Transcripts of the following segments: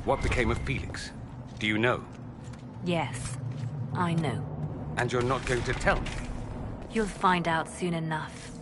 What became of Felix? Do you know? Yes, I know. And you're not going to tell me? You'll find out soon enough.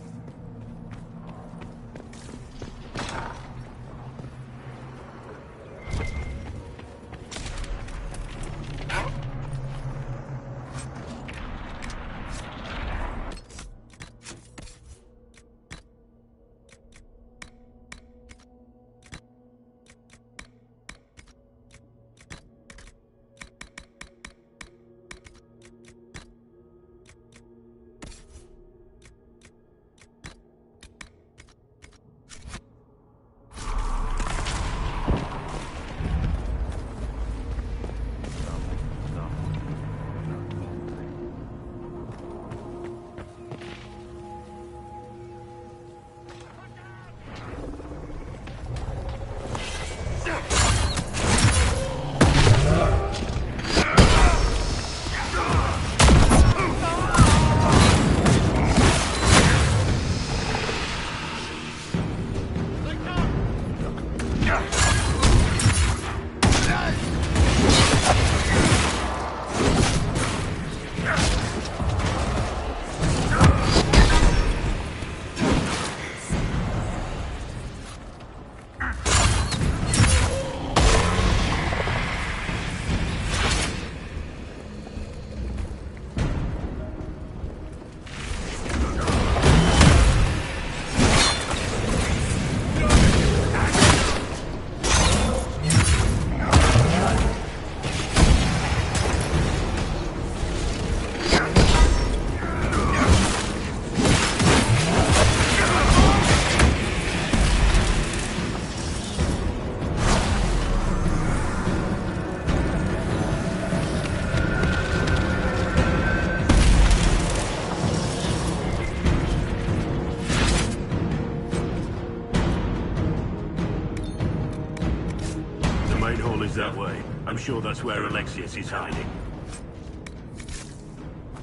That way. I'm sure that's where Alexius is hiding.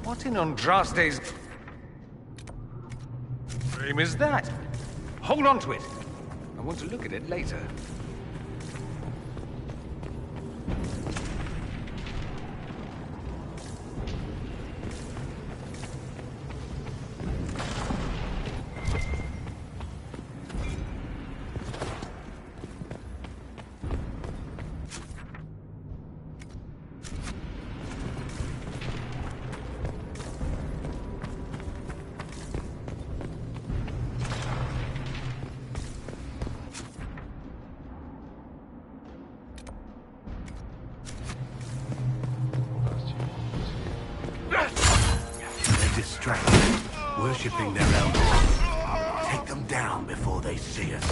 What in Andraste's name is that? Hold on to it. I want to look at it later. Worshipping their elders. Take them down before they see us.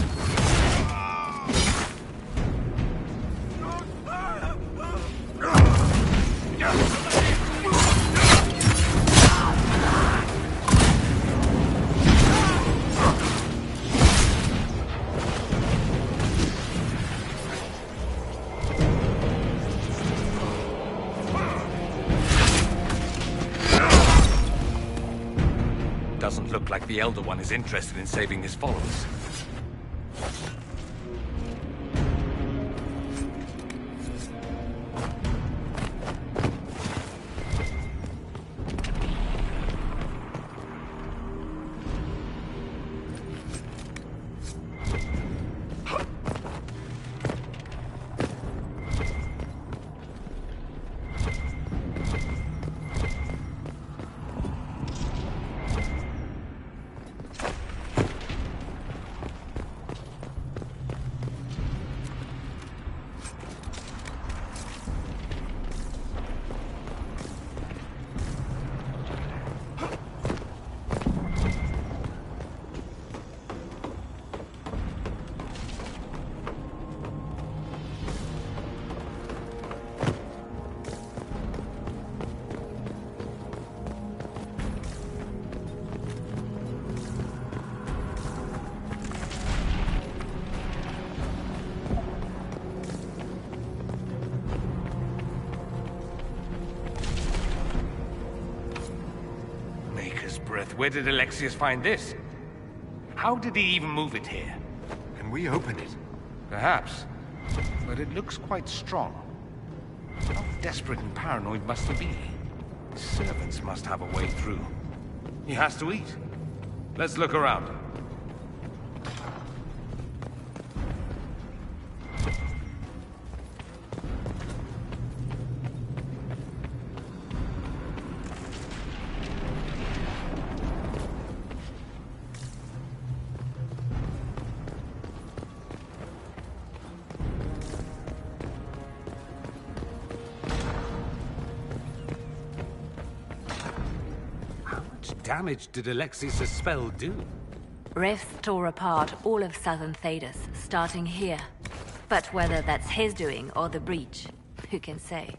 Doesn't look like the Elder One is interested in saving his followers. Where did Alexius find this? How did he even move it here? Can we open it? Perhaps. but it looks quite strong. How desperate and paranoid must he be? Servants must have a way through. He has to eat. Let's look around. Damage did Alexis' spell do? Rifts tore apart all of southern Thedas, starting here. But whether that's his doing or the breach, who can say?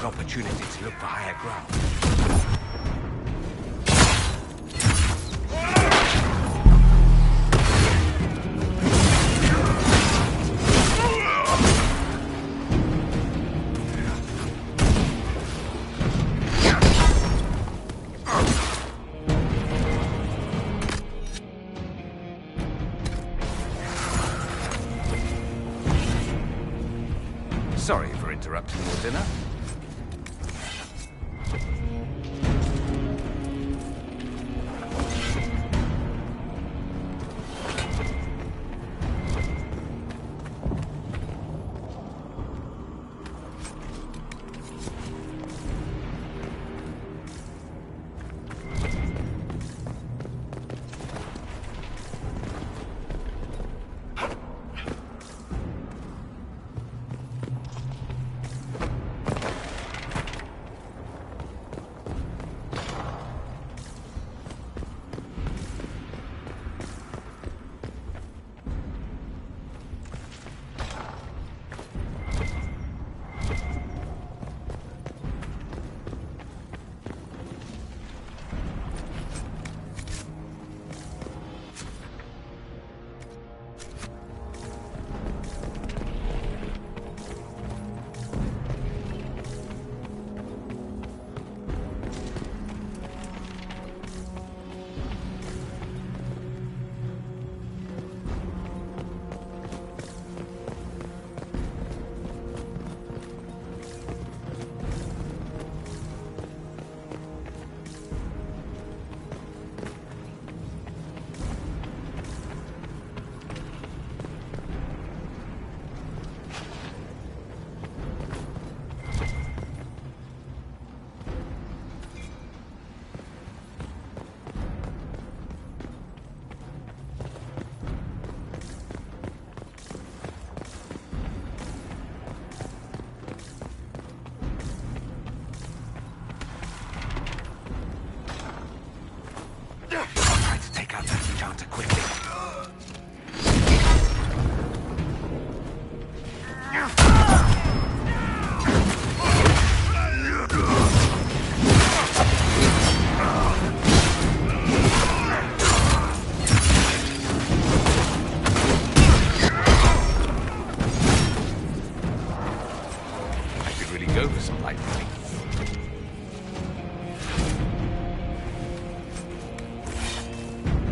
Opportunity to look for higher ground. Sorry for interrupting your dinner.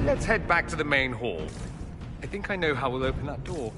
Let's head back to the main hall. I think I know how we'll open that door.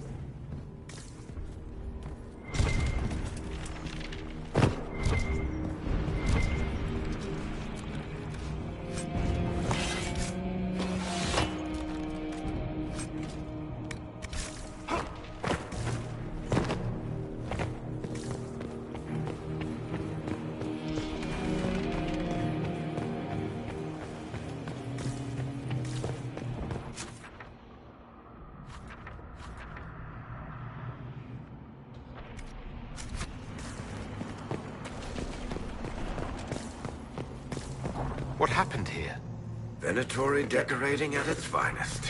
What happened here? Venatori decorating at its finest.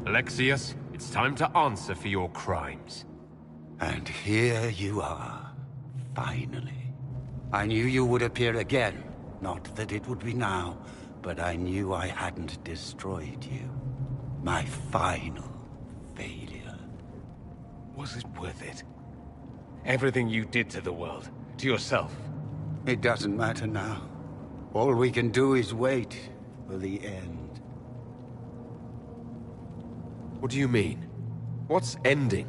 Alexius, it's time to answer for your crimes. And here you are, finally. I knew you would appear again. Not that it would be now, but I knew I hadn't destroyed you. My final failure. Was it worth it? Everything you did to the world, to yourself. It doesn't matter now. All we can do is wait for the end. What do you mean? What's ending?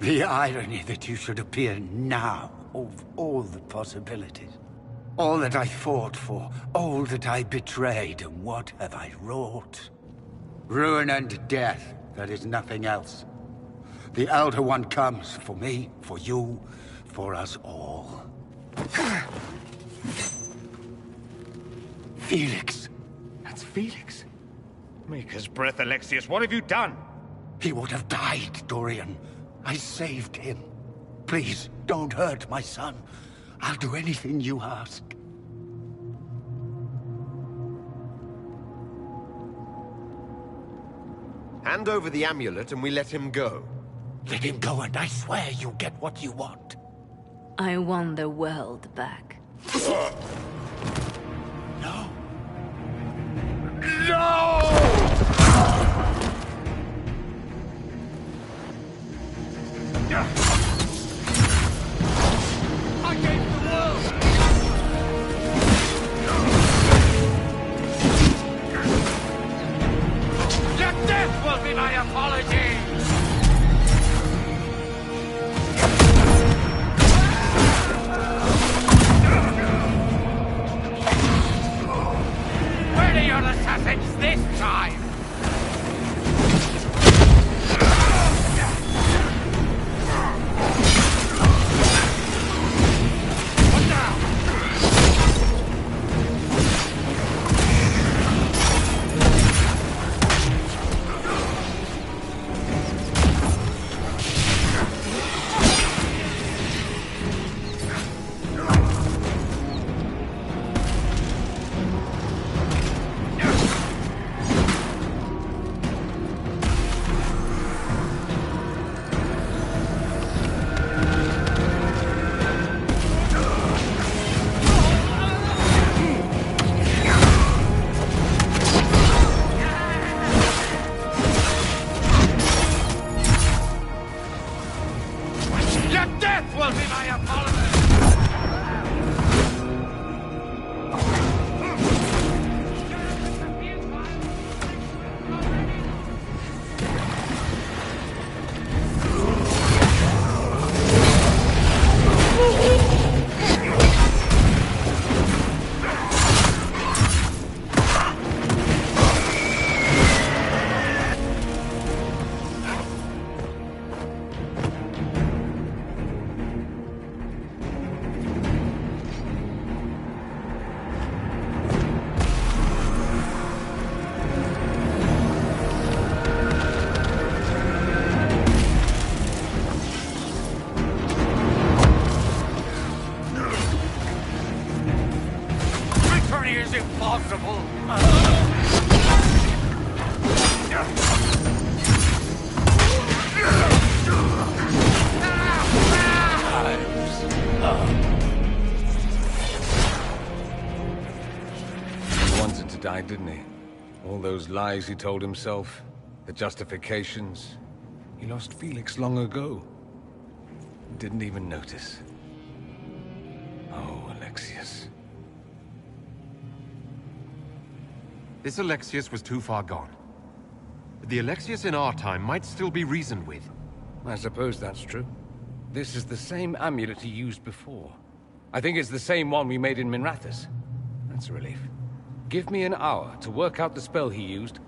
The irony that you should appear now, of all the possibilities. All that I fought for, all that I betrayed, and what have I wrought? Ruin and death, there is nothing else. The Elder One comes, for me, for you, for us all. Felix. That's Felix. Maker's breath, Alexius, what have you done? He would have died, Dorian. I saved him. Please, don't hurt my son. I'll do anything you ask. Hand over the amulet and we let him go. Let him go and I swear you'll get what you want. I want the world back. No. No! I gave the world! Your death will be my apology! Where are your assassins this time? died, didn't he? All those lies he told himself, the justifications. He lost Felix long ago. Didn't even notice. Oh, Alexius. This Alexius was too far gone. But the Alexius in our time might still be reasoned with. I suppose that's true. This is the same amulet he used before. I think it's the same one we made in Minrathous. That's a relief. Give me an hour to work out the spell he used,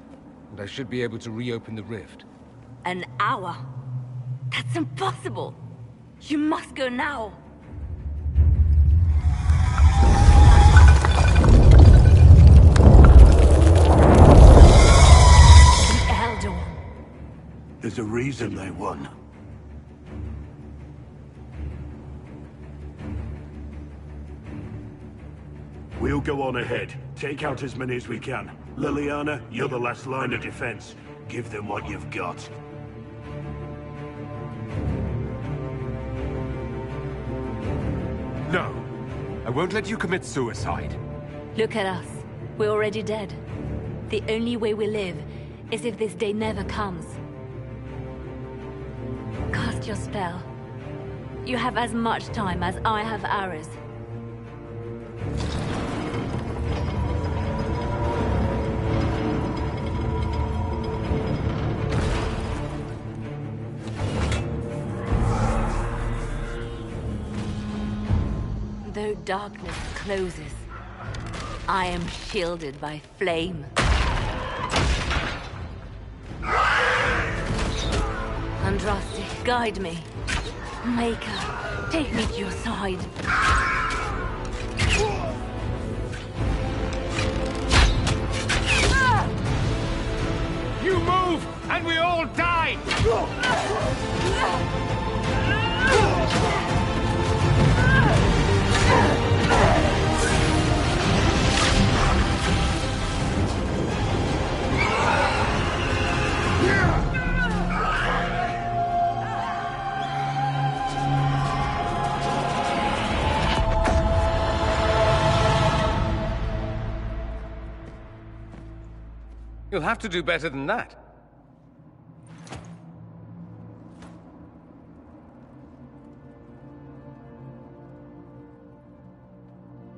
and I should be able to reopen the rift. An hour? That's impossible! You must go now! The Elder One. There's a reason they won. We'll go on ahead. Take out as many as we can. Liliana, you're the last line of defense. Give them what you've got. No. I won't let you commit suicide. Look at us. We're already dead. The only way we live is if this day never comes. Cast your spell. You have as much time as I have hours. Though darkness closes, I am shielded by flame. Andraste, guide me. Maker, take me to your side. You move, and we all die! You'll have to do better than that.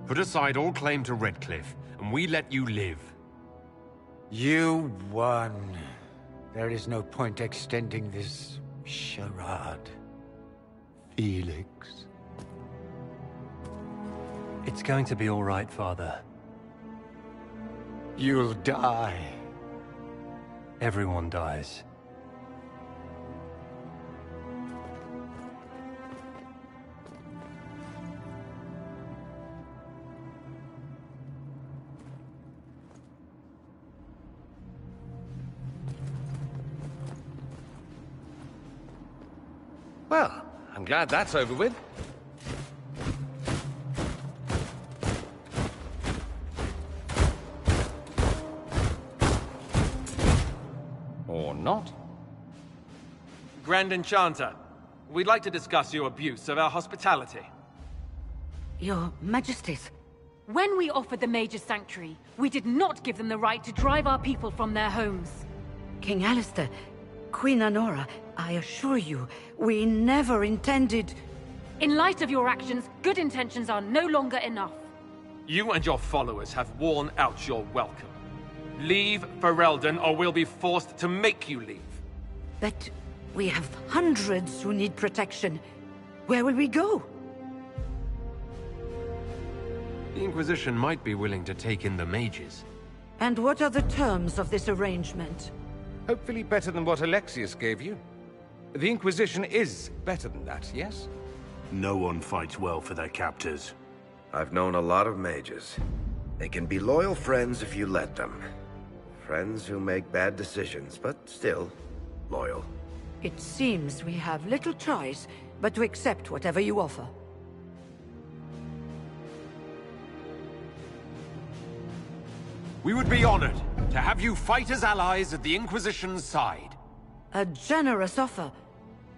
Put aside all claim to Redcliffe, and we let you live. You won. There is no point extending this charade. Felix. It's going to be all right, Father. You'll die. Everyone dies. Well, I'm glad that's over with. Or not. Grand Enchanter, we'd like to discuss your abuse of our hospitality. Your Majesties, When we offered the Mage's Sanctuary, we did not give them the right to drive our people from their homes. King Alistair, Queen Anora, I assure you, we never intended... In light of your actions, good intentions are no longer enough. You and your followers have worn out your welcome. Leave Ferelden, or we'll be forced to make you leave. But we have hundreds who need protection. Where will we go? The Inquisition might be willing to take in the mages. And what are the terms of this arrangement? Hopefully better than what Alexius gave you. The Inquisition is better than that, yes? No one fights well for their captors. I've known a lot of mages. They can be loyal friends if you let them. Friends who make bad decisions, but still loyal. It seems we have little choice but to accept whatever you offer. We would be honored to have you fight as allies at the Inquisition's side. A generous offer.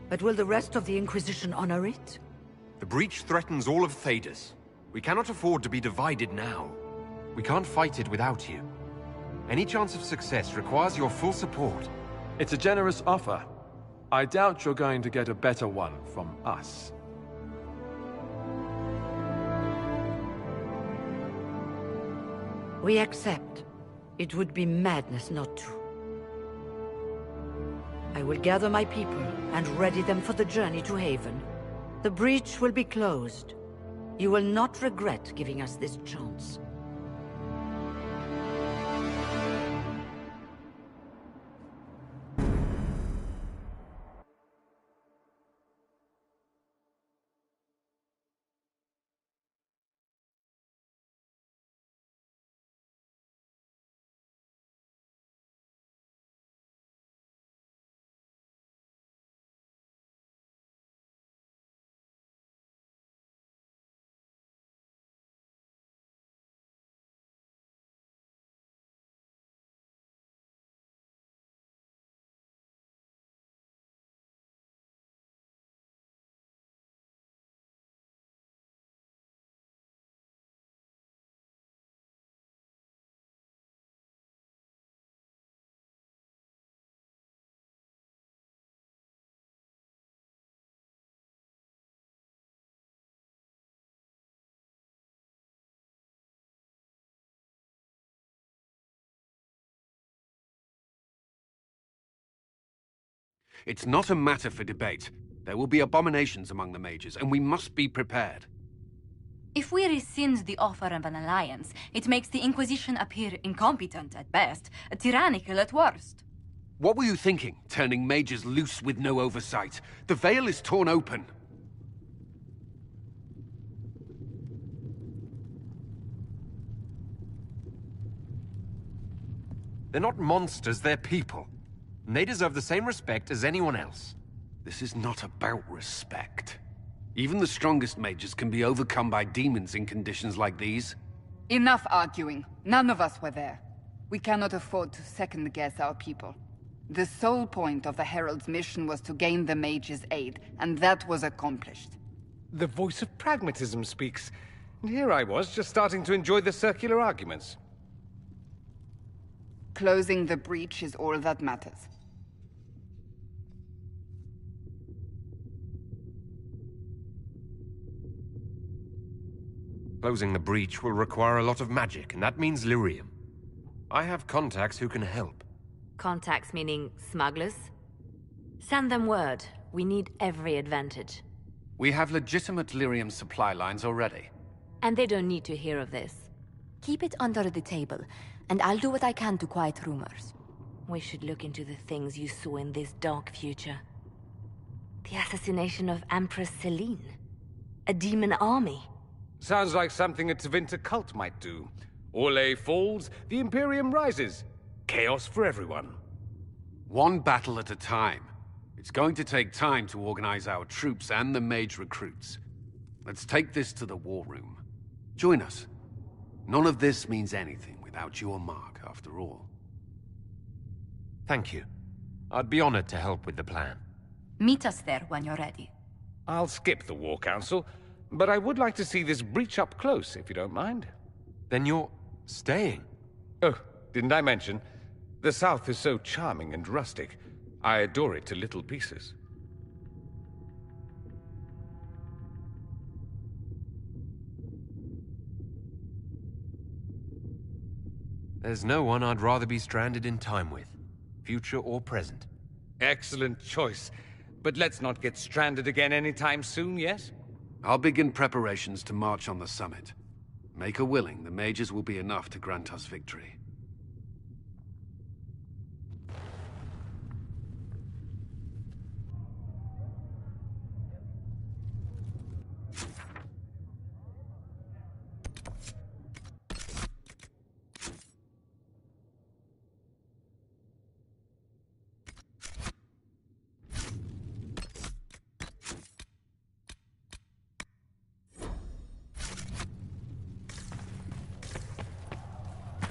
But will the rest of the Inquisition honor it? The breach threatens all of Thedas. We cannot afford to be divided now. We can't fight it without you. Any chance of success requires your full support. It's a generous offer. I doubt you're going to get a better one from us. We accept. It would be madness not to. I will gather my people and ready them for the journey to Haven. The breach will be closed. You will not regret giving us this chance. It's not a matter for debate. There will be abominations among the mages, and we must be prepared. If we rescind the offer of an alliance, it makes the Inquisition appear incompetent at best, tyrannical at worst. What were you thinking, turning mages loose with no oversight? The veil is torn open. They're not monsters, they're people. And they deserve the same respect as anyone else. This is not about respect. Even the strongest mages can be overcome by demons in conditions like these. Enough arguing. None of us were there. We cannot afford to second-guess our people. The sole point of the Herald's mission was to gain the mages' aid, and that was accomplished. The voice of pragmatism speaks. And here I was, just starting to enjoy the circular arguments. Closing the breach is all that matters. Closing the breach will require a lot of magic, and that means lyrium. I have contacts who can help. Contacts meaning smugglers? Send them word. We need every advantage. We have legitimate lyrium supply lines already. And they don't need to hear of this. Keep it under the table, and I'll do what I can to quiet rumors. We should look into the things you saw in this dark future. The assassination of Empress Celine. A demon army. Sounds like something a Tevinter cult might do. Orlais falls, the Imperium rises. Chaos for everyone. One battle at a time. It's going to take time to organize our troops and the mage recruits. Let's take this to the war room. Join us. None of this means anything without your mark, after all. Thank you. I'd be honored to help with the plan. Meet us there when you're ready. I'll skip the War Council, but I would like to see this breach up close, if you don't mind. Then you're staying? Oh, didn't I mention? The South is so charming and rustic. I adore it to little pieces. There's no one I'd rather be stranded in time with, future or present. Excellent choice. But let's not get stranded again anytime soon, yes? I'll begin preparations to march on the summit. Make her willing, the mages will be enough to grant us victory.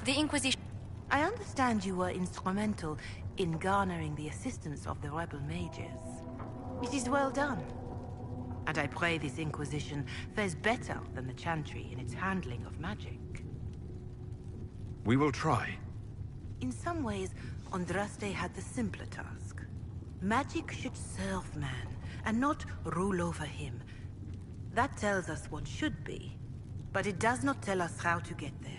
The Inquisition... I understand you were instrumental in garnering the assistance of the rebel mages. It is well done. And I pray this Inquisition fares better than the Chantry in its handling of magic. We will try. In some ways, Andraste had the simpler task. Magic should serve man, and not rule over him. That tells us what should be, but it does not tell us how to get there.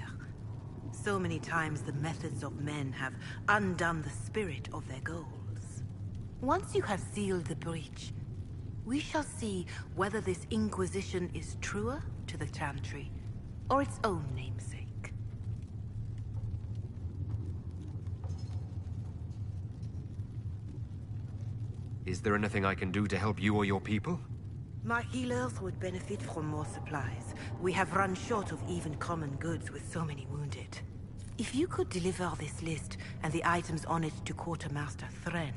So many times the methods of men have undone the spirit of their goals. Once you have sealed the breach, we shall see whether this Inquisition is truer to the Chantry, or its own namesake. Is there anything I can do to help you or your people? My healers would benefit from more supplies. We have run short of even common goods with so many wounded. If you could deliver this list and the items on it to Quartermaster Thren,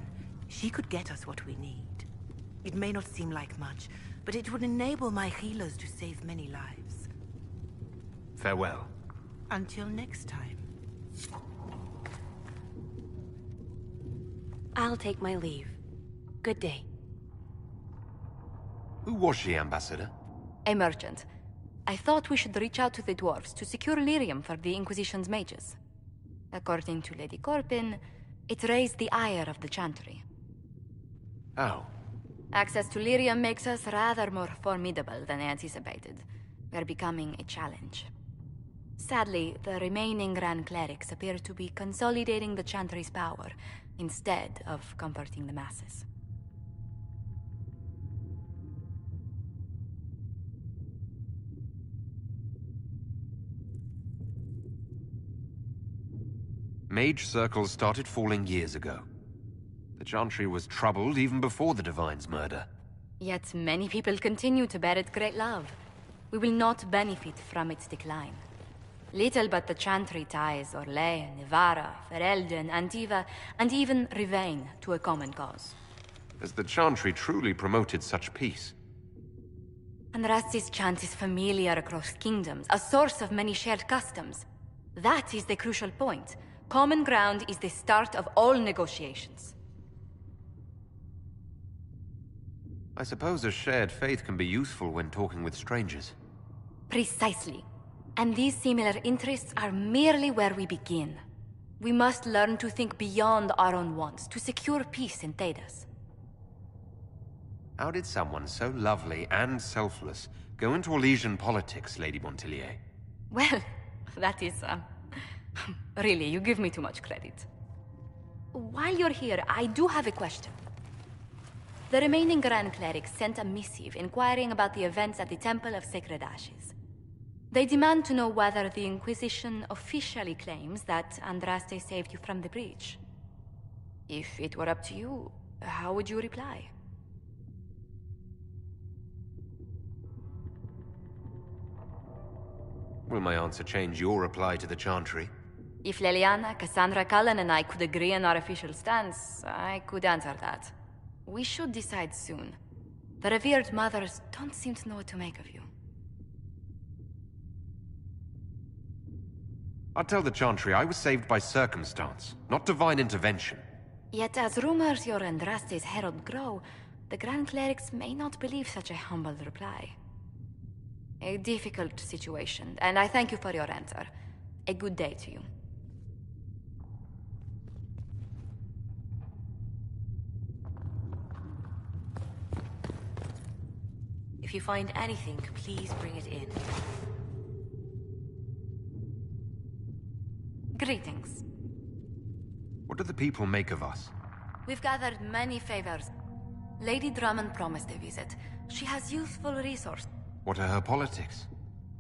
she could get us what we need. It may not seem like much, but it would enable my healers to save many lives. Farewell. Until next time. I'll take my leave. Good day. Who was she, Ambassador? A merchant. I thought we should reach out to the dwarves to secure lyrium for the Inquisition's mages. According to Lady Corpin, it raised the ire of the Chantry. How? Access to lyrium makes us rather more formidable than anticipated. We're becoming a challenge. Sadly, the remaining Grand Clerics appear to be consolidating the Chantry's power, instead of comforting the masses. Mage circles started falling years ago. The Chantry was troubled even before the Divine's murder. Yet many people continue to bear it great love. We will not benefit from its decline. Little but the Chantry ties Orlais, Nevarra, Ferelden, Antiva, and even Rivain to a common cause. Has the Chantry truly promoted such peace? Andraste's chant is familiar across kingdoms, a source of many shared customs. That is the crucial point. Common ground is the start of all negotiations. I suppose a shared faith can be useful when talking with strangers. Precisely. And these similar interests are merely where we begin. We must learn to think beyond our own wants, to secure peace in Thedas. How did someone so lovely and selfless go into Elysian politics, Lady Montilier? Well, that is, really, you give me too much credit. While you're here, I do have a question. The remaining Grand Clerics sent a missive inquiring about the events at the Temple of Sacred Ashes. They demand to know whether the Inquisition officially claims that Andraste saved you from the breach. If it were up to you, how would you reply? Will my answer change your reply to the Chantry? If Leliana, Cassandra Cullen, and I could agree on our official stance, I could answer that. We should decide soon. The revered mothers don't seem to know what to make of you. I'll tell the Chantry I was saved by circumstance, not divine intervention. Yet as rumors your Andraste's herald grow, the Grand Clerics may not believe such a humble reply. A difficult situation, and I thank you for your answer. A good day to you. If you find anything, please bring it in. Greetings. What do the people make of us? We've gathered many favors. Lady Drummond promised a visit. She has useful resources. What are her politics?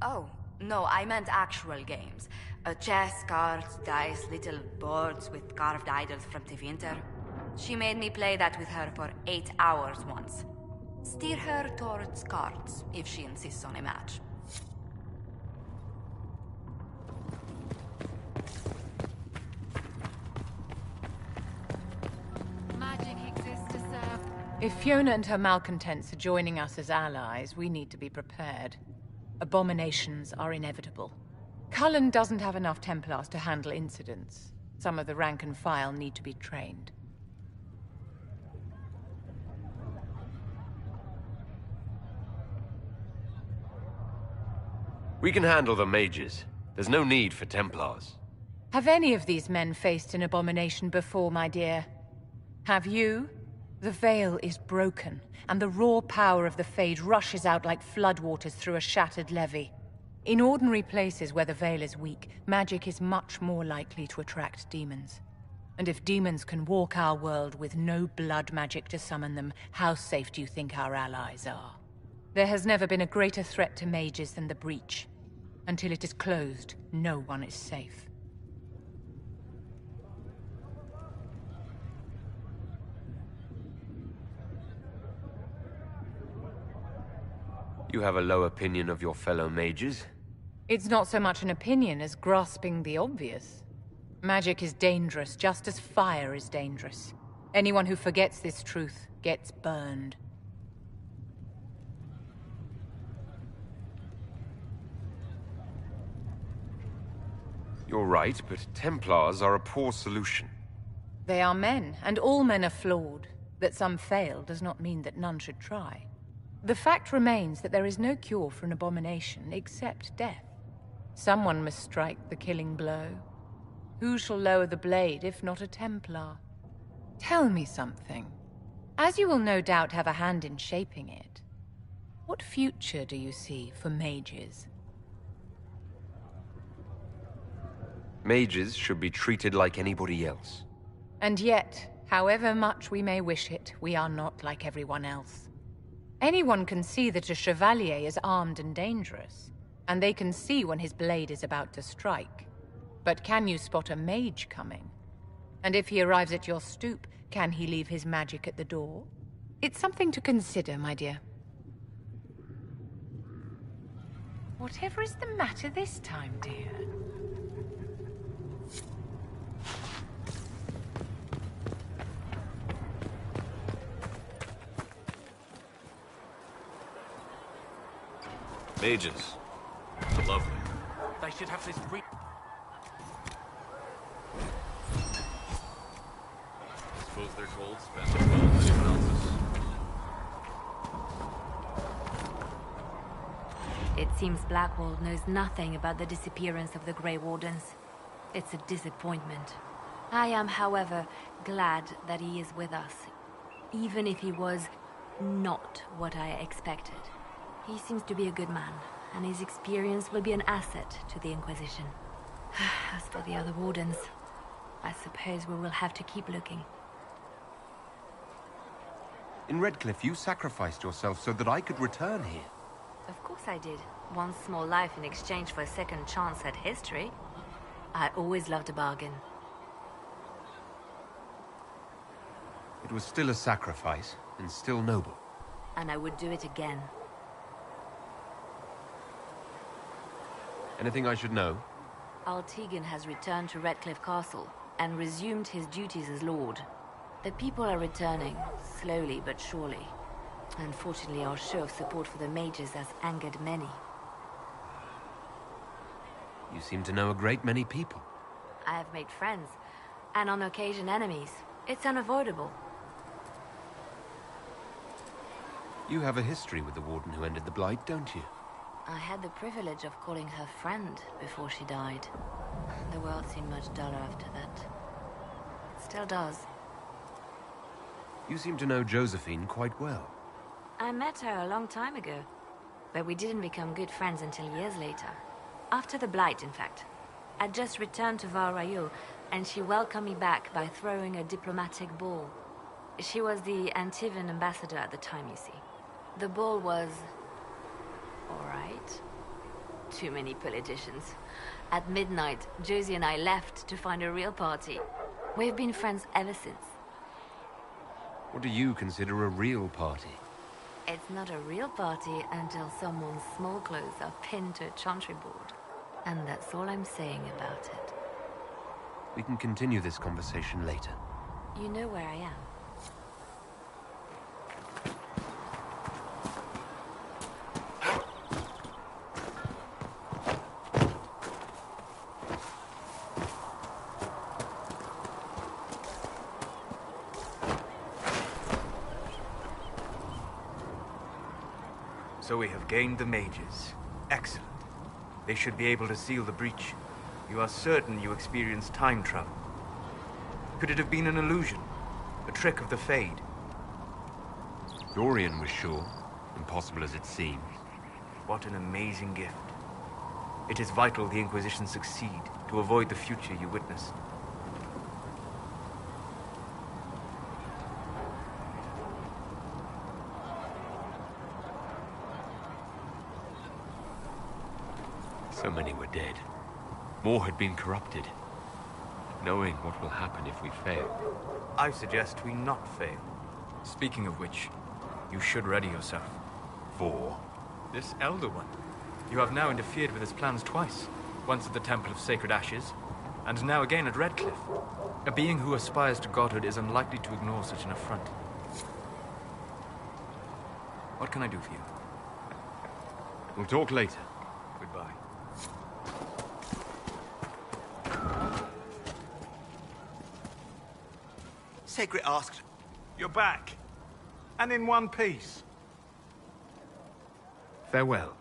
Oh, no, I meant actual games. Chess, cards, dice, little boards with carved idols from Tevinter. She made me play that with her for 8 hours once. Steer her towards cards, if she insists on a match. Magic exists to serve. If Fiona and her malcontents are joining us as allies, we need to be prepared. Abominations are inevitable. Cullen doesn't have enough Templars to handle incidents. Some of the rank and file need to be trained. We can handle the mages. There's no need for Templars. Have any of these men faced an abomination before, my dear? Have you? The veil is broken, and the raw power of the Fade rushes out like floodwaters through a shattered levee. In ordinary places where the veil is weak, magic is much more likely to attract demons. And if demons can walk our world with no blood magic to summon them, how safe do you think our allies are? There has never been a greater threat to mages than the Breach. Until it is closed, no one is safe. You have a low opinion of your fellow mages? It's not so much an opinion as grasping the obvious. Magic is dangerous, just as fire is dangerous. Anyone who forgets this truth gets burned. You're right, but Templars are a poor solution. They are men, and all men are flawed. That some fail does not mean that none should try. The fact remains that there is no cure for an abomination except death. Someone must strike the killing blow. Who shall lower the blade if not a Templar? Tell me something. As you will no doubt have a hand in shaping it, what future do you see for mages? Mages should be treated like anybody else. And yet, however much we may wish it, we are not like everyone else. Anyone can see that a chevalier is armed and dangerous, and they can see when his blade is about to strike. But can you spot a mage coming? And if he arrives at your stoop, can he leave his magic at the door? It's something to consider, my dear. Whatever is the matter this time, dear? Mages. Lovely. They should have this Suppose their gold spent as well as anyone else's. It seems Blackwall knows nothing about the disappearance of the Grey Wardens. It's a disappointment. I am, however, glad that he is with us, even if he was not what I expected. He seems to be a good man, and his experience will be an asset to the Inquisition. As for the other Wardens, I suppose we will have to keep looking. In Redcliffe, you sacrificed yourself so that I could return here. Of course I did. One small life in exchange for a second chance at history. I always loved a bargain. It was still a sacrifice, and still noble. And I would do it again. Anything I should know? Altegan has returned to Redcliffe Castle and resumed his duties as Lord. The people are returning, slowly but surely. Unfortunately, our show of support for the mages has angered many. You seem to know a great many people. I have made friends, and on occasion enemies. It's unavoidable. You have a history with the Warden who ended the Blight, don't you? I had the privilege of calling her friend before she died. The world seemed much duller after that. It still does. You seem to know Josephine quite well. I met her a long time ago, but we didn't become good friends until years later. After the Blight, in fact. I'd just returned to Val Rayo, and she welcomed me back by throwing a diplomatic ball. She was the Antivan ambassador at the time, you see. The ball was... all right. Too many politicians. At midnight, Josie and I left to find a real party. We've been friends ever since. What do you consider a real party? It's not a real party until someone's small clothes are pinned to a chantry board. And that's all I'm saying about it. We can continue this conversation later. You know where I am. So we have gained the mages. Excellent. They should be able to seal the breach. You are certain you experienced time travel? Could it have been an illusion? A trick of the Fade? Dorian was sure, impossible as it seemed. What an amazing gift. It is vital the Inquisition succeed to avoid the future you witnessed. So many were dead. More had been corrupted. Knowing what will happen if we fail. I suggest we not fail. Speaking of which, you should ready yourself. For? This Elder One. You have now interfered with his plans twice. Once at the Temple of Sacred Ashes, and now again at Redcliffe. A being who aspires to godhood is unlikely to ignore such an affront. What can I do for you? We'll talk later. Goodbye. Sacred asked, "You're back, and in one piece." Farewell.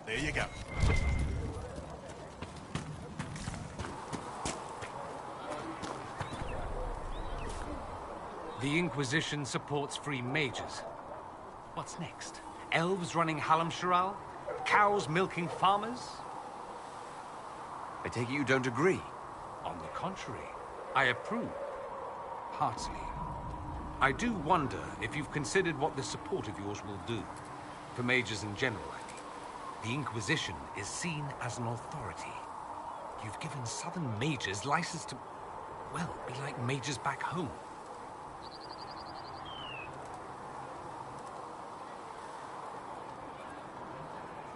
There you go. The Inquisition supports free mages. What's next? Elves running Halam-Sharal? Cows milking farmers? I take it you don't agree? On the contrary, I approve. Heartily. I do wonder if you've considered what this support of yours will do. For mages in general, I mean. The Inquisition is seen as an authority. You've given southern mages license to, well, be like mages back home.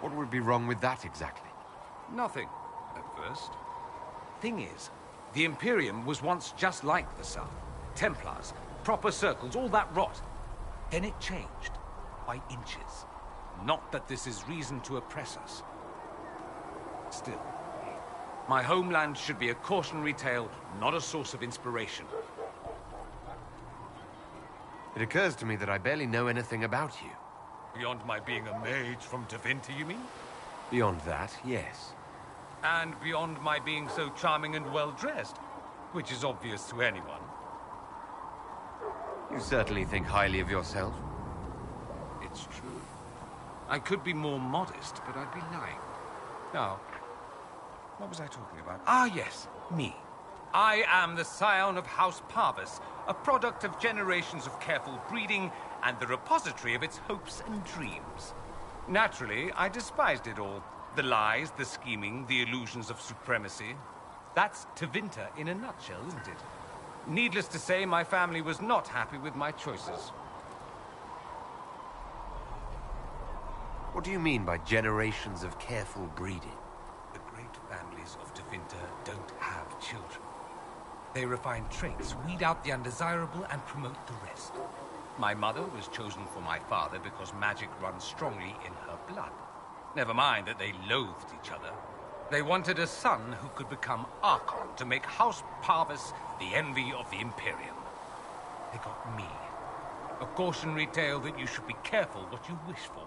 What would be wrong with that exactly? Nothing, at first. Thing is, the Imperium was once just like the South. Templars, proper circles, all that rot. Then it changed, by inches. Not that this is reason to oppress us. Still, my homeland should be a cautionary tale, not a source of inspiration. It occurs to me that I barely know anything about you. Beyond my being a mage from Tevinter, you mean? Beyond that, yes. And beyond my being so charming and well-dressed, which is obvious to anyone. You certainly think highly of yourself. It's true. I could be more modest, but I'd be lying. Now, what was I talking about? Ah, yes, me. I am the scion of House Parvis, a product of generations of careful breeding and the repository of its hopes and dreams. Naturally, I despised it all. The lies, the scheming, the illusions of supremacy. That's Tevinter in a nutshell, isn't it? Needless to say, my family was not happy with my choices. What do you mean by generations of careful breeding? The great families of Tevinter don't have children. They refine traits, weed out the undesirable, and promote the rest. My mother was chosen for my father because magic runs strongly in her blood. Never mind that they loathed each other. They wanted a son who could become Archon to make House Parvis the envy of the Imperium. They got me. A cautionary tale that you should be careful what you wish for.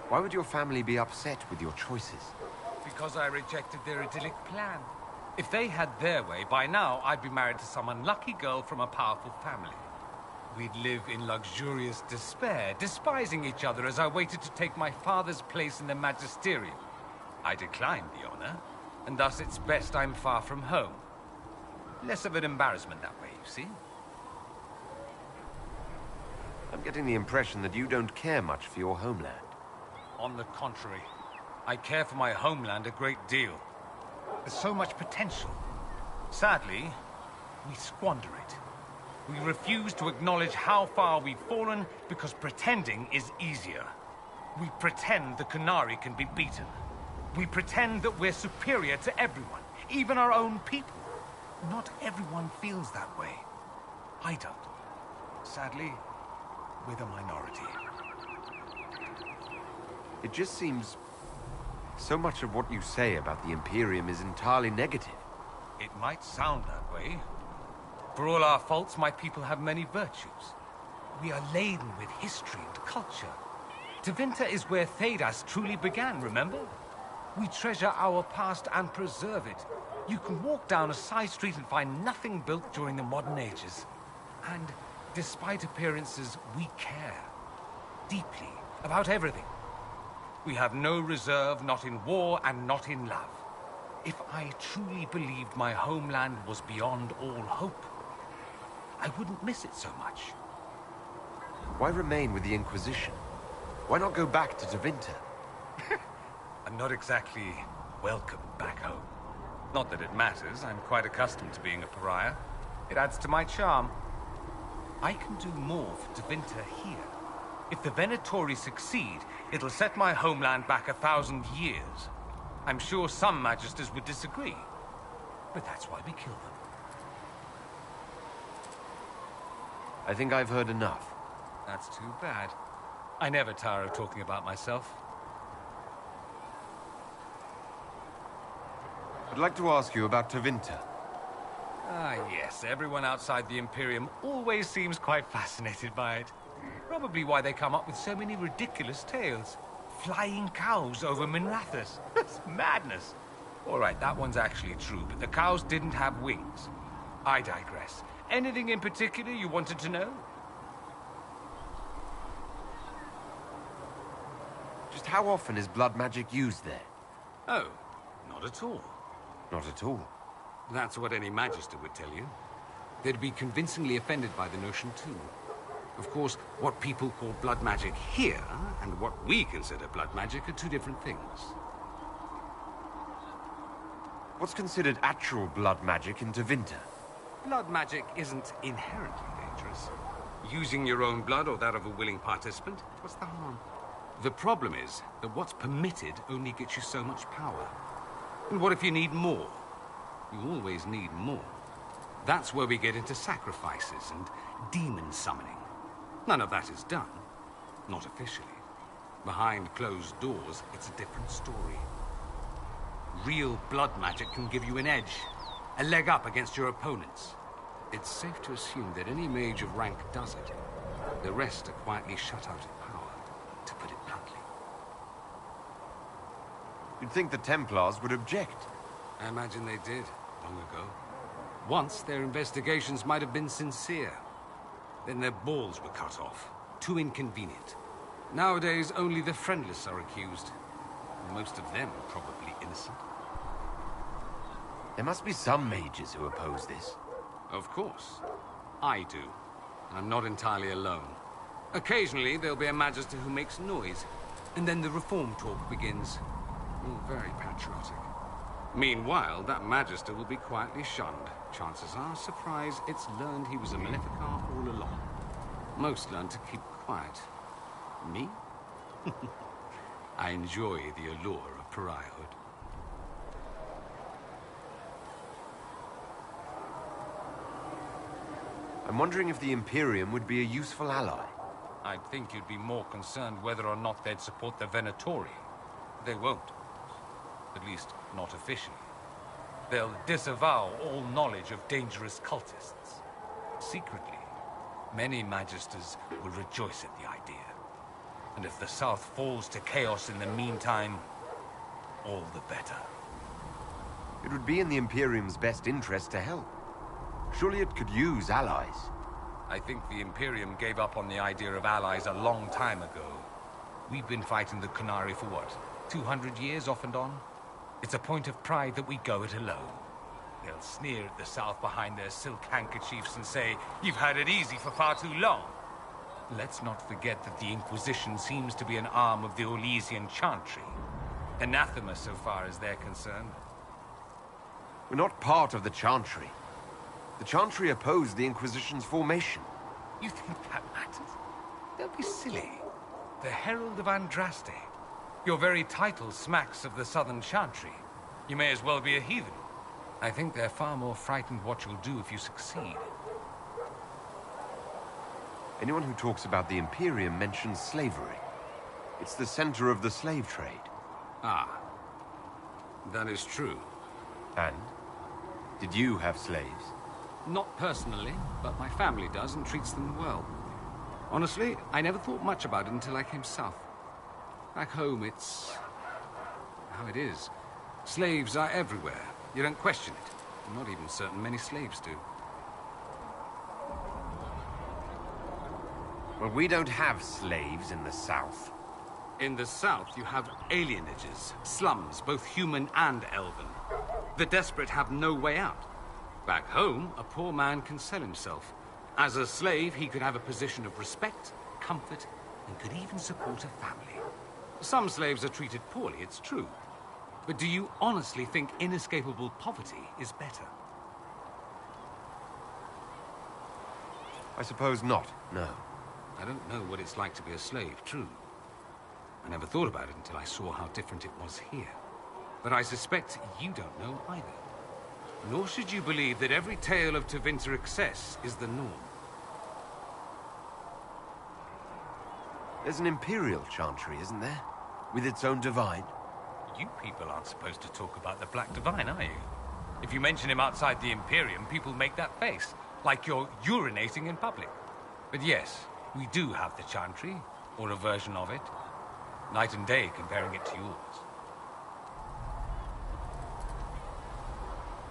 Why would your family be upset with your choices? Because I rejected their idyllic plan. If they had their way, by now I'd be married to some unlucky girl from a powerful family. We'd live in luxurious despair, despising each other as I waited to take my father's place in the magisterium. I declined the honor, and thus it's best I'm far from home. Less of an embarrassment that way, you see? I'm getting the impression that you don't care much for your homeland. On the contrary, I care for my homeland a great deal. There's so much potential. Sadly, we squander it. We refuse to acknowledge how far we've fallen because pretending is easier. We pretend the Qunari can be beaten. We pretend that we're superior to everyone, even our own people. Not everyone feels that way. I don't. Sadly, we're the minority. It just seems... so much of what you say about the Imperium is entirely negative. It might sound that way. For all our faults, my people have many virtues. We are laden with history and culture. Tevinter is where Thedas truly began, remember? We treasure our past and preserve it. You can walk down a side street and find nothing built during the modern ages. And despite appearances, we care. Deeply. About everything. We have no reserve, not in war and not in love. If I truly believed my homeland was beyond all hope, I wouldn't miss it so much. Why remain with the Inquisition? Why not go back to Tevinter? I'm not exactly welcome back home. Not that it matters, I'm quite accustomed to being a pariah. It adds to my charm. I can do more for Tevinter here. If the Venatori succeed, it'll set my homeland back 1,000 years. I'm sure some Magisters would disagree, but that's why we kill them. I think I've heard enough. That's too bad. I never tire of talking about myself. I'd like to ask you about Tevinter. Ah, yes. Everyone outside the Imperium always seems quite fascinated by it. Probably why they come up with so many ridiculous tales. Flying cows over Minrathous. That's madness. All right, that one's actually true, but the cows didn't have wings. I digress. Anything in particular you wanted to know? Just how often is blood magic used there? Oh, not at all. Not at all. That's what any Magister would tell you. They'd be convincingly offended by the notion, too. Of course, what people call blood magic here, and what we consider blood magic, are two different things. What's considered actual blood magic in Tevinter? Blood magic isn't inherently dangerous. Using your own blood or that of a willing participant, what's the harm? The problem is that what's permitted only gets you so much power. And what if you need more? You always need more. That's where we get into sacrifices and demon summoning. None of that is done. Not officially. Behind closed doors, it's a different story. Real blood magic can give you an edge, a leg up against your opponents. It's safe to assume that any mage of rank does it. The rest are quietly shut out of power, to put it bluntly. You'd think the Templars would object. I imagine they did, long ago. Once, their investigations might have been sincere. Then their balls were cut off. Too inconvenient. Nowadays, only the friendless are accused. Most of them probably innocent. There must be some mages who oppose this. Of course. I do. I'm not entirely alone. Occasionally, there'll be a Magister who makes noise, and then the reform talk begins. All very patriotic. Meanwhile, that Magister will be quietly shunned. Chances are, surprised, it's learned he was a Maleficar all along. Most learn to keep quiet. Me? I enjoy the allure of pariahhood. I'm wondering if the Imperium would be a useful ally. I'd think you'd be more concerned whether or not they'd support the Venatori. They won't. At least, not officially. They'll disavow all knowledge of dangerous cultists. Secretly, many Magisters will rejoice at the idea. And if the South falls to chaos in the meantime, all the better. It would be in the Imperium's best interest to help. Surely it could use allies. I think the Imperium gave up on the idea of allies a long time ago. We've been fighting the Qunari for what, 200 years off and on? It's a point of pride that we go it alone. They'll sneer at the South behind their silk handkerchiefs and say, "You've had it easy for far too long." Let's not forget that the Inquisition seems to be an arm of the Orlesian Chantry. Anathema so far as they're concerned. We're not part of the Chantry. The Chantry opposed the Inquisition's formation. You think that matters? Don't be silly. The Herald of Andraste. Your very title smacks of the Southern Chantry. You may as well be a heathen. I think they're far more frightened what you'll do if you succeed. Anyone who talks about the Imperium mentions slavery. It's the center of the slave trade. Ah. That is true. And? Did you have slaves? Not personally, but my family does and treats them well. Honestly, I never thought much about it until I came south. Back home, it's how it is. Slaves are everywhere. You don't question it. I'm not even certain many slaves do. Well, we don't have slaves in the South. In the South, you have alienages, slums, both human and elven. The desperate have no way out. Back home, a poor man can sell himself. As a slave, he could have a position of respect, comfort, and could even support a family. Some slaves are treated poorly, it's true. But do you honestly think inescapable poverty is better? I suppose not, no. I don't know what it's like to be a slave, true. I never thought about it until I saw how different it was here. But I suspect you don't know either. Nor should you believe that every tale of Tevinter excess is the norm. There's an Imperial Chantry, isn't there? With its own divine? You people aren't supposed to talk about the Black Divine, are you? If you mention him outside the Imperium, people make that face, like you're urinating in public. But yes, we do have the Chantry, or a version of it. Night and day comparing it to yours.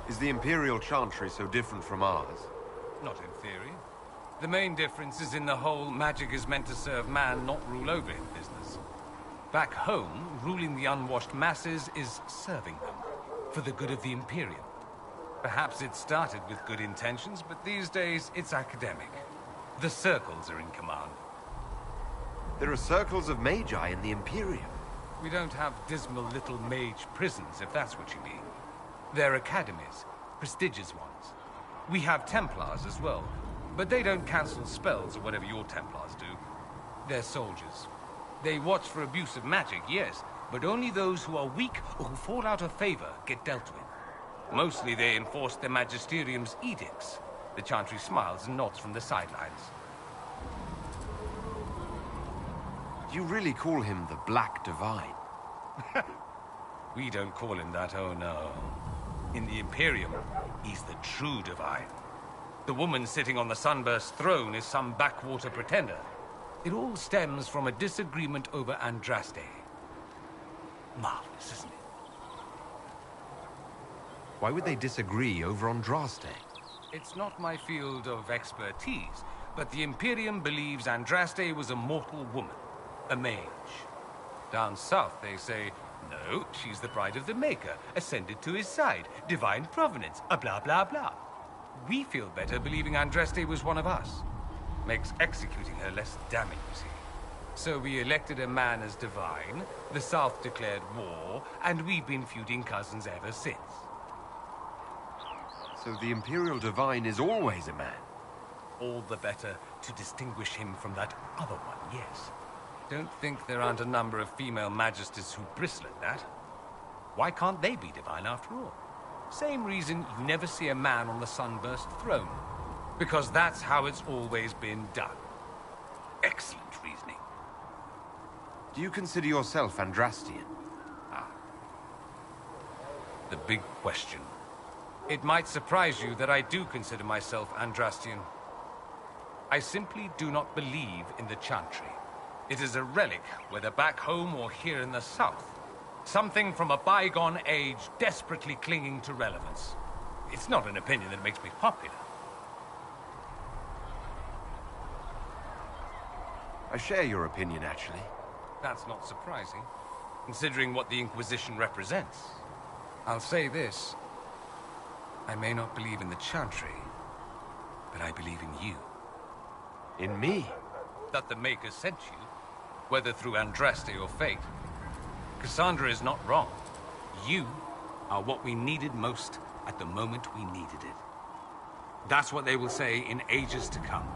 Is the Imperial Chantry so different from ours? Not in theory. The main difference is in the whole magic is meant to serve man, not rule over him business. Back home, ruling the unwashed masses is serving them, for the good of the Imperium. Perhaps it started with good intentions, but these days it's academic. The circles are in command. There are circles of magi in the Imperium. We don't have dismal little mage prisons, if that's what you mean. They're academies, prestigious ones. We have Templars as well, but they don't cancel spells or whatever your Templars do. They're soldiers. They watch for abuse of magic, yes, but only those who are weak or who fall out of favor get dealt with. Mostly they enforce the Magisterium's edicts. The Chantry smiles and nods from the sidelines. Do you really call him the Black Divine? We don't call him that, oh no. In the Imperium, he's the true Divine. The woman sitting on the Sunburst throne is some backwater pretender. It all stems from a disagreement over Andraste. Marvelous, isn't it? Why would they disagree over Andraste? It's not my field of expertise, but the Imperium believes Andraste was a mortal woman, a mage. Down south, they say, no, she's the bride of the Maker, ascended to his side, divine provenance, a blah blah blah. We feel better believing Andraste was one of us. Makes executing her less damning, you see. So we elected a man as divine, the South declared war, and we've been feuding cousins ever since. So the Imperial Divine is always a man? All the better to distinguish him from that other one, yes. Don't think there aren't a number of female magisters who bristle at that. Why can't they be divine after all? Same reason you never see a man on the Sunburst throne. Because that's how it's always been done. Excellent reasoning. Do you consider yourself Andrastian? Ah. The big question. It might surprise you that I do consider myself Andrastian. I simply do not believe in the Chantry. It is a relic, whether back home or here in the south. Something from a bygone age desperately clinging to relevance. It's not an opinion that makes me popular. I share your opinion, actually. That's not surprising, considering what the Inquisition represents. I'll say this. I may not believe in the Chantry, but I believe in you. In me? That the Maker sent you, whether through Andraste or fate. Cassandra is not wrong. You are what we needed most at the moment we needed it. That's what they will say in ages to come.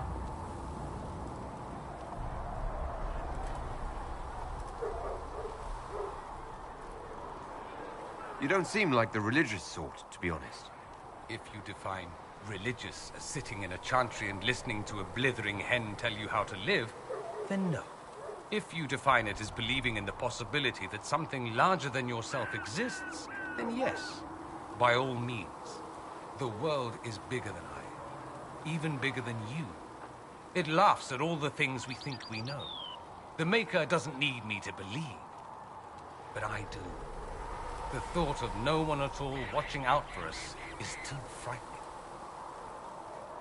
You don't seem like the religious sort, to be honest. If you define religious as sitting in a chantry and listening to a blithering hen tell you how to live, then no. If you define it as believing in the possibility that something larger than yourself exists, then yes, by all means. The world is bigger than I, even bigger than you. It laughs at all the things we think we know. The Maker doesn't need me to believe, but I do. The thought of no one at all watching out for us is too frightening.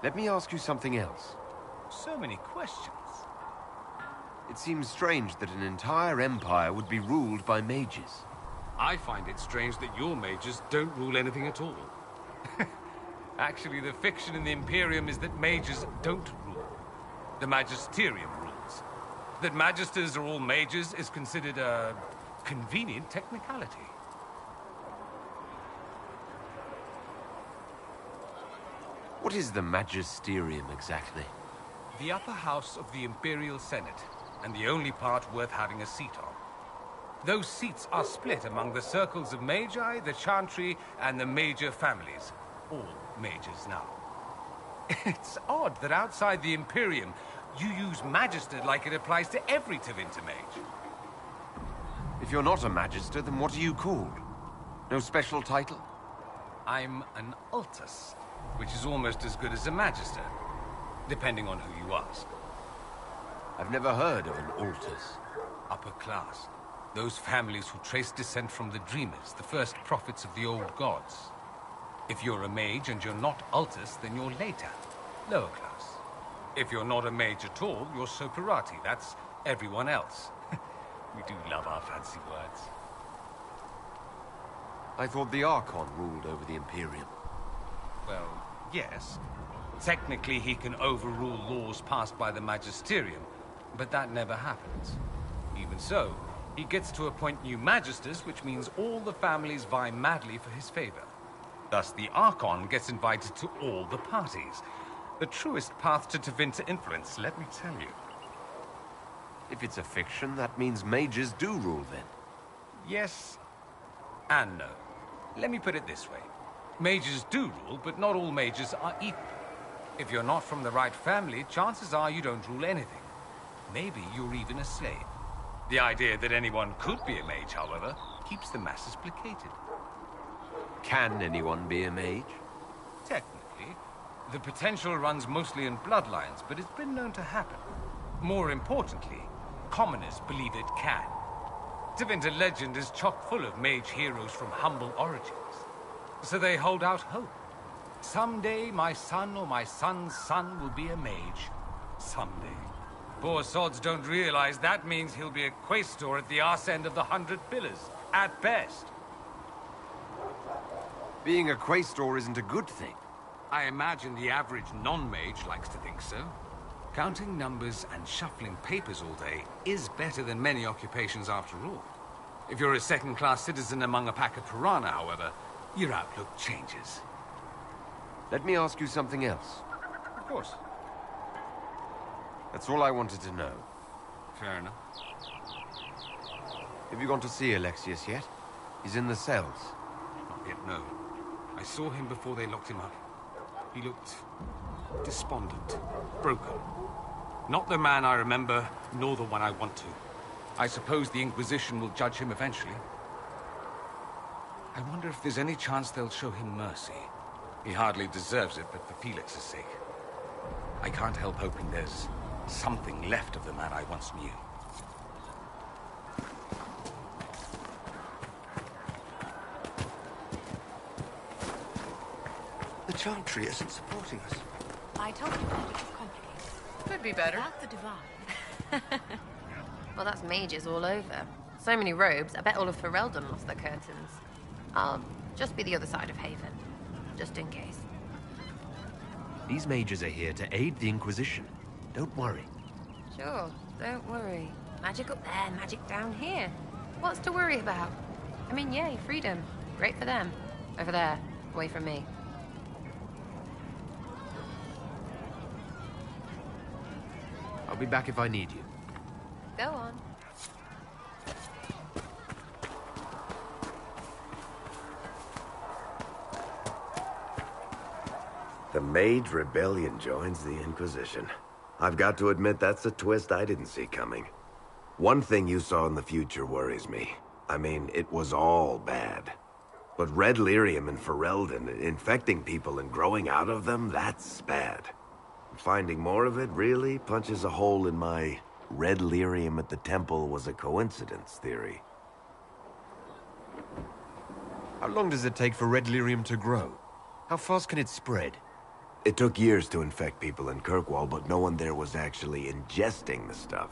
Let me ask you something else. So many questions. It seems strange that an entire empire would be ruled by mages. I find it strange that your mages don't rule anything at all. Actually, the fiction in the Imperium is that mages don't rule. The Magisterium rules. That magisters are all mages is considered a convenient technicality. What is the Magisterium exactly? The upper house of the Imperial Senate, and the only part worth having a seat on. Those seats are split among the circles of Magi, the Chantry, and the major families. All mages now. It's odd that outside the Imperium, you use Magister like it applies to every Tevinter mage. If you're not a Magister, then what are you called? No special title? I'm an Altus, which is almost as good as a Magister, depending on who you ask. I've never heard of an Altus. Upper class. Those families who trace descent from the Dreamers, the first prophets of the old gods. If you're a mage and you're not Altus, then you're later, lower class. If you're not a mage at all, you're Soperati. That's everyone else. We do love our fancy words. I thought the Archon ruled over the Imperium. Well, yes. Technically, he can overrule laws passed by the Magisterium, but that never happens. Even so, he gets to appoint new Magisters, which means all the families vie madly for his favor. Thus, the Archon gets invited to all the parties. The truest path to Tevinter influence, let me tell you. If it's a fiction, that means mages do rule then. Yes and no. Let me put it this way. Mages do rule, but not all mages are equal. If you're not from the right family, chances are you don't rule anything. Maybe you're even a slave. The idea that anyone could be a mage, however, keeps the masses placated. Can anyone be a mage? Technically. The potential runs mostly in bloodlines, but it's been known to happen. More importantly, commoners believe it can. Tevinter legend is chock full of mage heroes from humble origins. So they hold out hope. Someday my son or my son's son will be a mage. Someday. Poor sods don't realize that means he'll be a quaestor at the arse end of the 100 Pillars, at best. Being a quaestor isn't a good thing. I imagine the average non-mage likes to think so. Counting numbers and shuffling papers all day is better than many occupations after all. If you're a second-class citizen among a pack of piranha, however, your outlook changes. Let me ask you something else. Of course. That's all I wanted to know. Fair enough. Have you gone to see Alexius yet? He's in the cells. Not yet, no. I saw him before they locked him up. He looked despondent, broken. Not the man I remember, nor the one I want to. I suppose the Inquisition will judge him eventually. I wonder if there's any chance they'll show him mercy. He hardly deserves it, but for Felix's sake. I can't help hoping there's something left of the man I once knew. Chantry isn't supporting us. I told you that it was complicated. Could be better. Without the divine. Well, that's mages all over. So many robes, I bet all of Ferelden lost their curtains. I'll just be the other side of Haven, just in case. These mages are here to aid the Inquisition. Don't worry. Sure, don't worry. Magic up there, magic down here. What's to worry about? I mean, yay, freedom. Great for them. Over there, away from me. I'll be back if I need you. Go on. The Mage Rebellion joins the Inquisition. I've got to admit that's a twist I didn't see coming. One thing you saw in the future worries me. I mean, it was all bad. But Red Lyrium and Ferelden, infecting people and growing out of them, that's bad. Finding more of it really punches a hole in my Red Lyrium at the temple was a coincidence theory. How long does it take for Red Lyrium to grow? How fast can it spread? It took years to infect people in Kirkwall, but no one there was actually ingesting the stuff.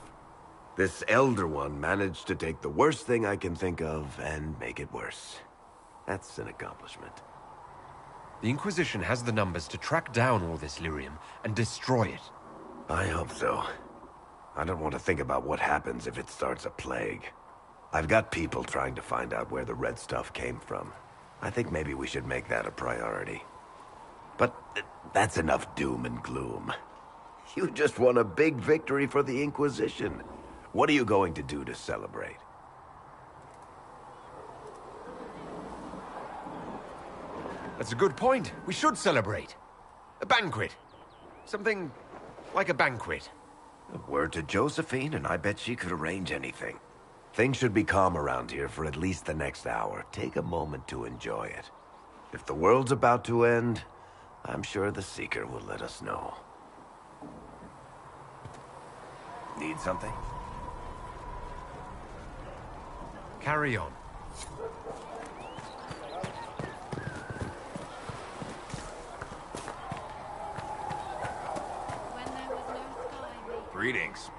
This Elder One managed to take the worst thing I can think of and make it worse. That's an accomplishment. The Inquisition has the numbers to track down all this lyrium and destroy it. I hope so. I don't want to think about what happens if it starts a plague. I've got people trying to find out where the red stuff came from. I think maybe we should make that a priority. But that's enough doom and gloom. You just won a big victory for the Inquisition. What are you going to do to celebrate? That's a good point. We should celebrate. A banquet. Something like a banquet. A word to Josephine, and I bet she could arrange anything. Things should be calm around here for at least the next hour. Take a moment to enjoy it. If the world's about to end, I'm sure the Seeker will let us know. Need something? Carry on. Greetings.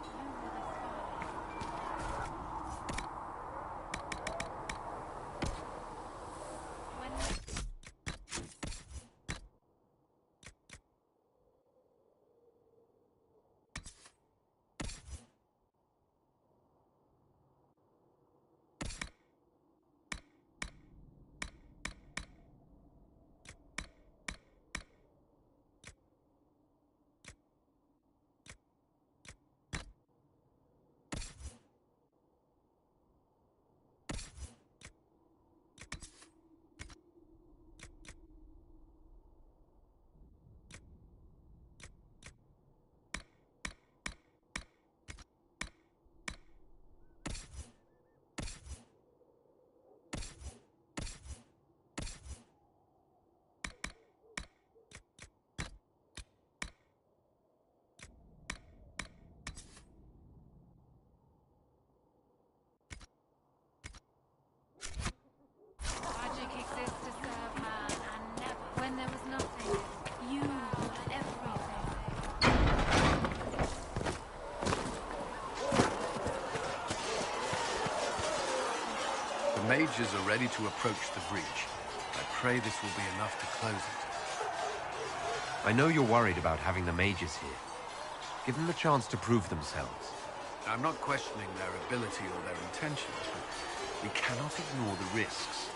The mages are ready to approach the breach. I pray this will be enough to close it. I know you're worried about having the mages here. Give them a chance to prove themselves. I'm not questioning their ability or their intentions, but we cannot ignore the risks.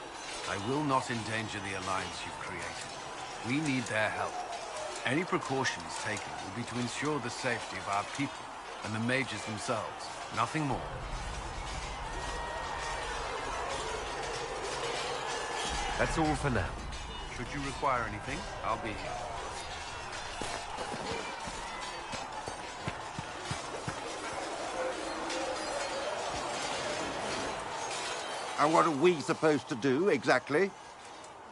I will not endanger the alliance you've created. We need their help. Any precautions taken will be to ensure the safety of our people and the mages themselves. Nothing more. That's all for now. Should you require anything, I'll be here. And what are we supposed to do, exactly?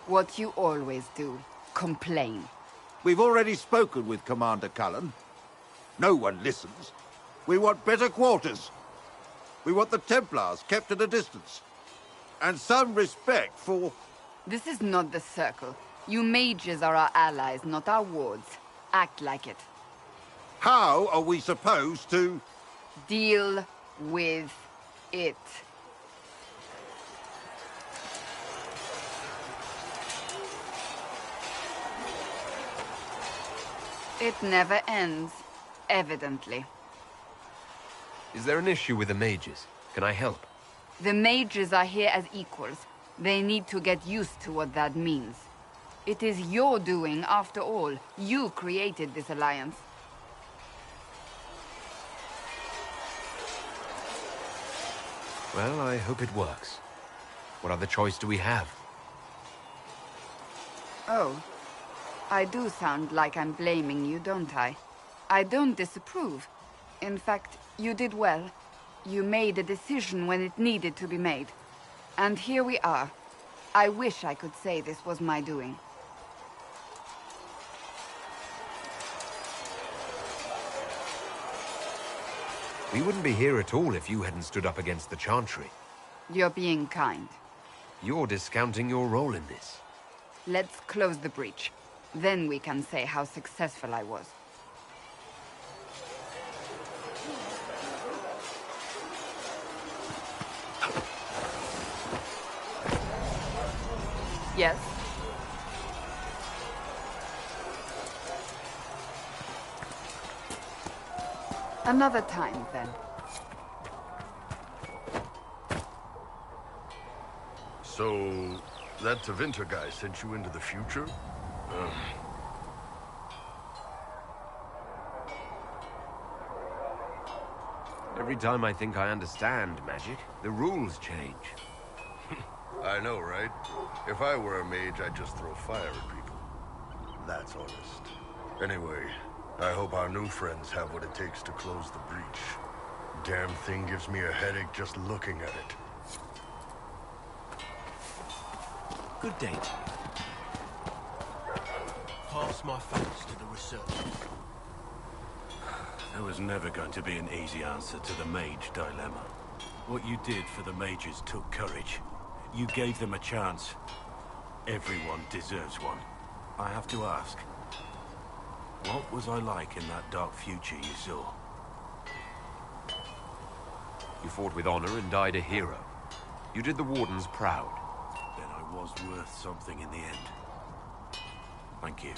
What you always do. Complain. We've already spoken with Commander Cullen. No one listens. We want better quarters. We want the Templars kept at a distance. And some respect for... This is not the Circle. You mages are our allies, not our wards. Act like it. How are we supposed to... Deal with it. It never ends, evidently. Is there an issue with the mages? Can I help? The mages are here as equals. They need to get used to what that means. It is your doing, after all. You created this alliance. Well, I hope it works. What other choice do we have? Oh. I do sound like I'm blaming you, don't I? I don't disapprove. In fact, you did well. You made a decision when it needed to be made. And here we are. I wish I could say this was my doing. We wouldn't be here at all if you hadn't stood up against the Chantry. You're being kind. You're discounting your role in this. Let's close the breach. Then we can say how successful I was. Yes? Another time, then. So, that Tevinter guy sent you into the future? Every time I think I understand magic, the rules change. I know, right? If I were a mage, I'd just throw fire at people. That's honest. Anyway, I hope our new friends have what it takes to close the breach. Damn thing gives me a headache just looking at it. Good day to you. Pass my thanks to the researchers. There was never going to be an easy answer to the mage dilemma. What you did for the mages took courage. You gave them a chance. Everyone deserves one. I have to ask, what was I like in that dark future you saw? You fought with honor and died a hero. You did the Wardens proud. Then I was worth something in the end. Thank you.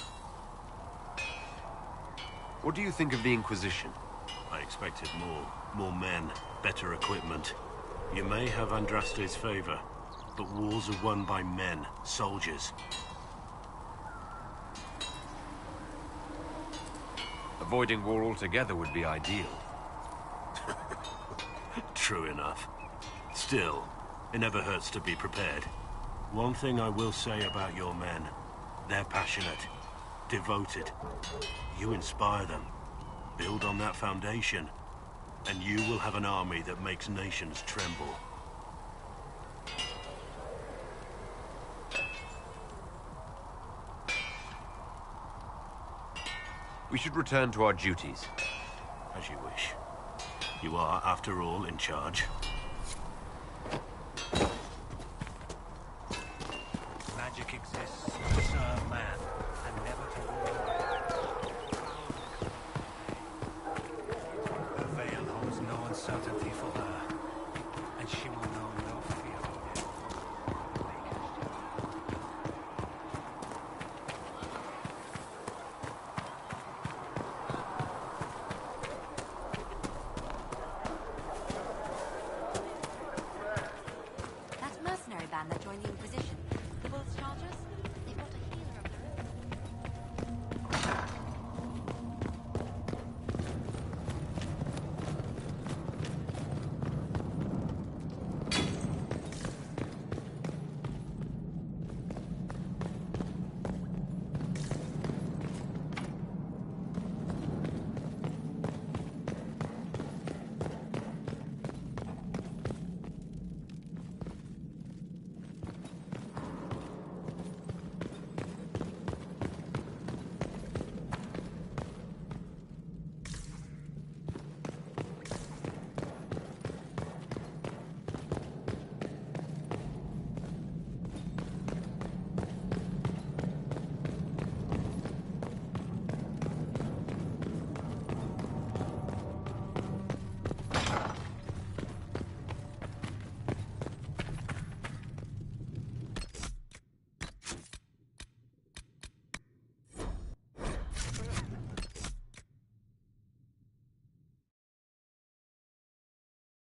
What do you think of the Inquisition? I expected more. More men, better equipment. You may have Andraste's favor, but wars are won by men, soldiers. Avoiding war altogether would be ideal. True enough. Still, it never hurts to be prepared. One thing I will say about your men, they're passionate, devoted. You inspire them. Build on that foundation, and you will have an army that makes nations tremble. We should return to our duties. As you wish. You are, after all, in charge. Magic exists to serve man, and never to rule. The veil holds no uncertainty for her, and she will